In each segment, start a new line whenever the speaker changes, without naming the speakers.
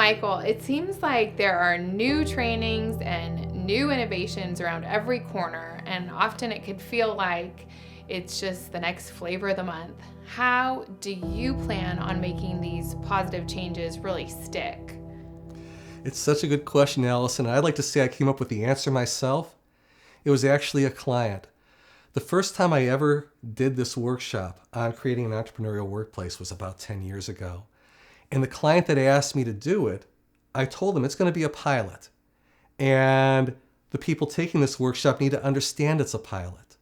Michael, it seems like there are new trainings and new innovations around every corner, and often it could feel like it's just the next flavor of the month. How do you plan on making these positive changes really stick?
It's such a good question, Allison. I'd like to say I came up with the answer myself. It was actually a client. The first time I ever did this workshop on creating an entrepreneurial workplace was about 10 years ago. And the client that asked me to do it, I told them it's going to be a pilot. And the people taking this workshop need to understand it's a pilot.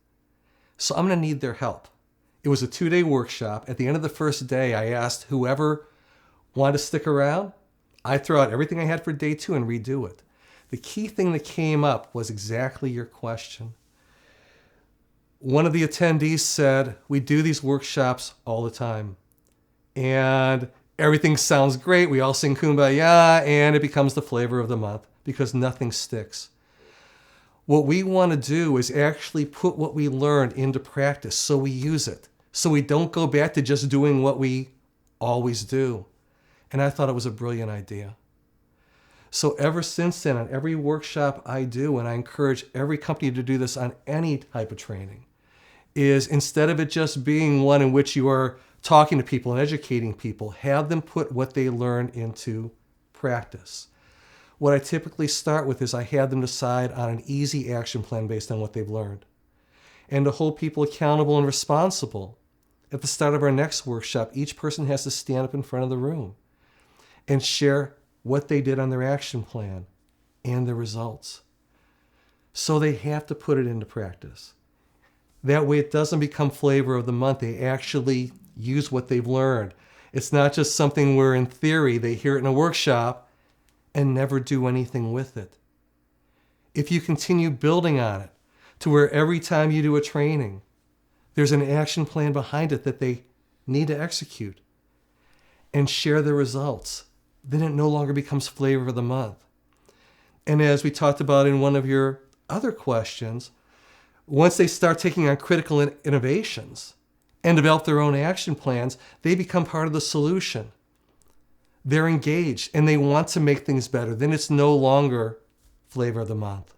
So I'm going to need their help. It was a 2-day workshop. At the end of the first day, I asked whoever wanted to stick around, I'd throw out everything I had for day 2 and redo it. The key thing that came up was exactly your question. One of the attendees said, we do these workshops all the time. And everything sounds great. We all sing Kumbaya, and it becomes the flavor of the month because nothing sticks. What we want to do is actually put what we learned into practice so we use it, so we don't go back to just doing what we always do. And I thought it was a brilliant idea. So ever since then, on every workshop I do, and I encourage every company to do this on any type of training, is instead of it just being one in which you are talking to people and educating people, have them put what they learned into practice. What I typically start with is I have them decide on an easy action plan based on what they've learned. And to hold people accountable and responsible, at the start of our next workshop, each person has to stand up in front of the room and share what they did on their action plan and the results. So they have to put it into practice. That way it doesn't become flavor of the month. They actually use what they've learned. It's not just something where in theory they hear it in a workshop and never do anything with it. If you continue building on it to where every time you do a training, there's an action plan behind it that they need to execute and share the results, then it no longer becomes flavor of the month. And as we talked about in one of your other questions, once they start taking on critical innovations and develop their own action plans, they become part of the solution. They're engaged and they want to make things better. Then it's no longer flavor of the month.